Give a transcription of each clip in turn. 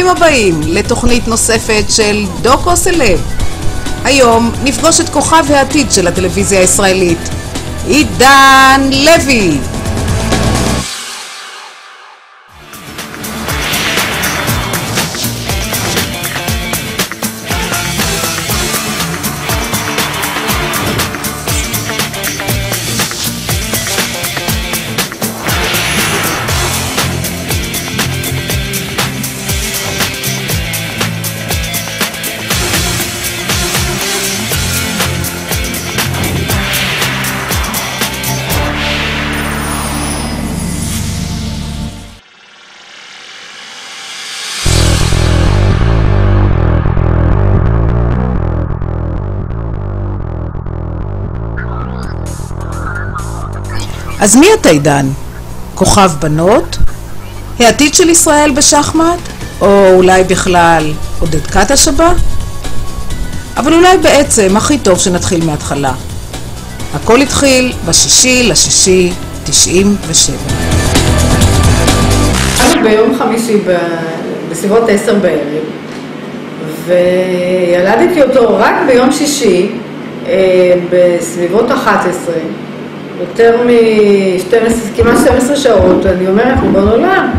ברוכים הבאים לתוכנית נוספת של דוקו סלב. היום נפגוש את כוכב העתיד של הטלוויזיה הישראלית, עידן לוי. אז מי אתה עידן? כוכב בנות? העתיד של ישראל בשחמט? או אולי בכלל עודד קטש הבא? אבל אולי בעצם הכי טוב שנתחיל מההתחלה. הכל התחיל ב6/6/97. ביום חמישי בסביבות 10 בערב, וילדתי אותו רק ביום שישי בסביבות 11, יותר כמעט 12 שעות. אני אומרת, בוא נולד,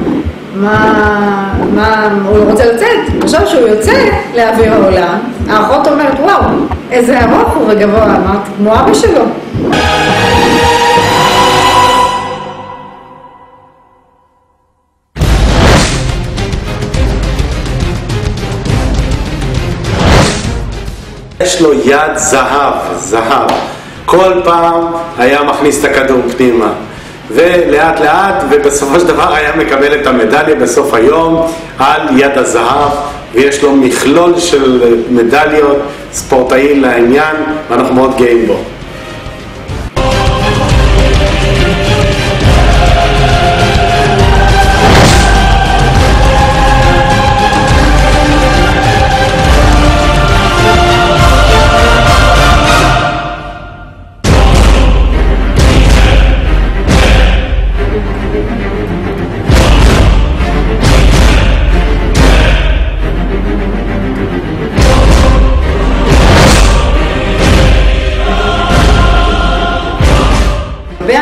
מה הוא רוצה לצאת? עכשיו שהוא יוצא לאוויר העולם, האחות אומרת, וואו, איזה ארוך הוא וגבוה. אמרתי, כמו אבא שלו. יש לו יד זהב. כל פעם היה מכניס את הכדור פנימה, ולאט לאט, ובסופו של דבר היה מקבל את המדליה בסוף היום על יד הזהב, ויש לו מכלול של מדליות, ספורטאי לעניין, ואנחנו מאוד גאים בו.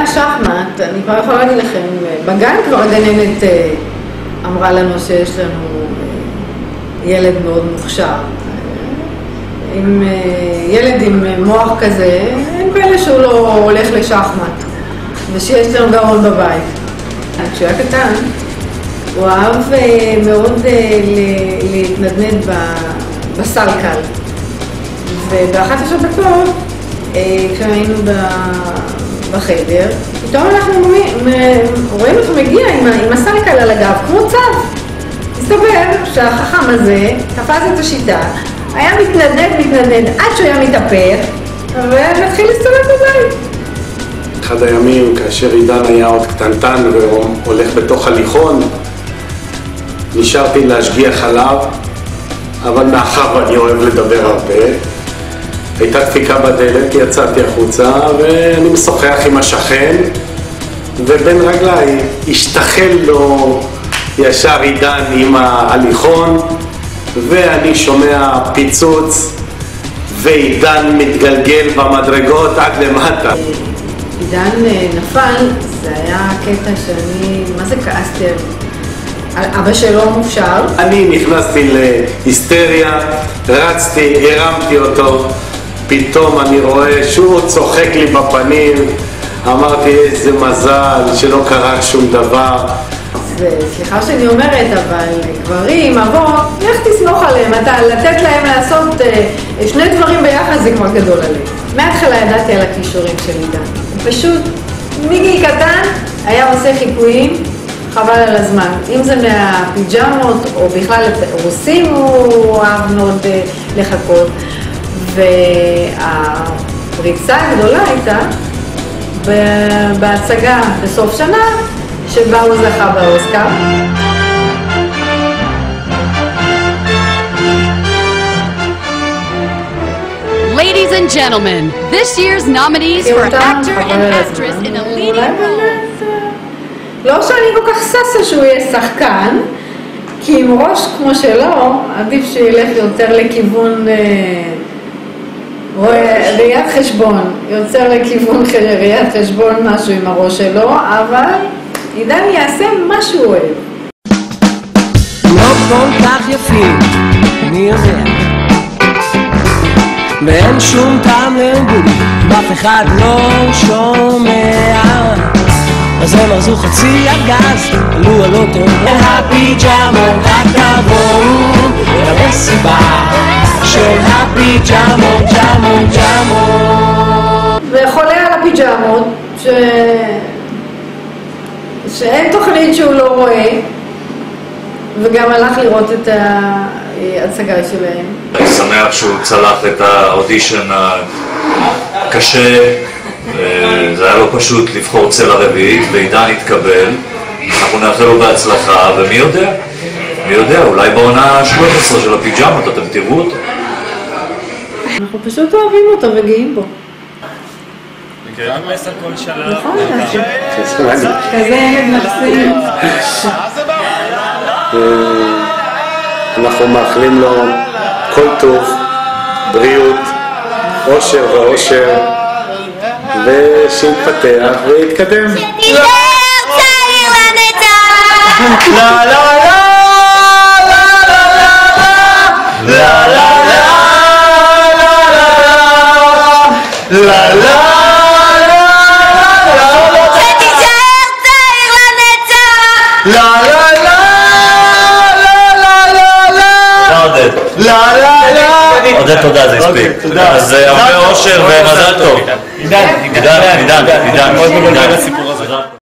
השחמט, אני כבר יכולה להגיד לכם, בגן כבר הגננת אמרה לנו שיש לנו ילד מאוד מוכשר. ילד עם מוח כזה, אין פלא שהוא לא הולך לשחמט, ושיש לנו גאון בבית. כשהוא היה קטן, הוא אהב מאוד להתנדנד בסלקל. ובאחת השבתות, כשהיינו בחדר, פתאום אנחנו רואים אותו מגיע עם הסלקל על הגב, כמו צב. הסתבר שהחכם הזה תפס את השיטה, היה מתנדנד עד שהוא היה מתהפך, ומתחיל להסתובב בבית. אחד הימים, כאשר עידן היה עוד קטנטן והולך בתוך הליכון, נשארתי להשגיח עליו, אבל מאחר ואני אוהב לדבר הרבה, הייתה דפיקה בדלת, יצאתי החוצה ואני משוחח עם השכן, ובין רגליי השתחל לו ישר עידן עם ההליכון, ואני שומע פיצוץ ועידן מתגלגל במדרגות עד למטה. עידן נפל, זה היה קטע שאני, מה זה כעסתי? אבא שלו מופשר. אני נכנסתי להיסטריה, רצתי, הרמתי אותו, פתאום אני רואה שהוא צוחק לי בפנים, אמרתי איזה מזל שלא קרה שום דבר. סליחה שאני אומרת, אבל גברים, אבות, איך תסמוך עליהם? אתה לתת להם לעשות שני דברים ביחד זה כבר גדול עליהם. מההתחלה ידעתי על הכישורים של עידן. פשוט מגיל קטן היה עושה חיקויים, חבל על הזמן. אם זה מהפיג'מות או בכלל רוסים הוא אהב מאוד לחכות. והפריצה הגדולה הייתה בהצגה בסוף שנה שבה הוא זכה באוסקר. Ladies and gentlemen, this year's nominees for actor and actress in a leading role. לא שאני כל כך ססה שהוא יהיה שחקן, כי עם ראש כמו שלו, עדיף שילך יותר לכיוון ראיית חשבון, יוצר לכיוון ראיית חשבון משהו עם הראש שלו, אבל עידן יעשה מה שהוא אוהב. לא כל כך יפים, אני יודע, ואין שום טעם להרבולי, אף אחד לא שומע, אז הם ארזו חצי הגז, עלו על אוטו אל הפיג'מות, רק תבואו למסיבה של הפיג'מות, ג'מות, ג'מות. וחולה על הפיג'מות, שאין תוכנית שהוא לא רואה, וגם הלך לראות את ההצגה שלהם. אני שמח שהוא צלח את האודישן הקשה, זה היה לא פשוט לבחור צלע רביעית, ועידן התקבל. אנחנו נאחל לו בהצלחה, ומי יודע? מי יודע, אולי בעונה 13 של הפיג'מות אתם תראו אותו. אנחנו פשוט אוהבים אותו וגאים בו. מסר כל שלב. נכון, כזה ילד מקסים. אנחנו מאחלים לו כל טוב, בריאות, אושר ואושר, ושיתפתח ויתקדם. תישאר צעיר לנצח. לה לה לה לה לה לה לה לה שתישאר צעיר לנצח. לה לה לה לה לה לה. עודד, תודה, זה הספיק. אז הרבה אושר ומזל טוב. עידן, עידן, עידן, עידן.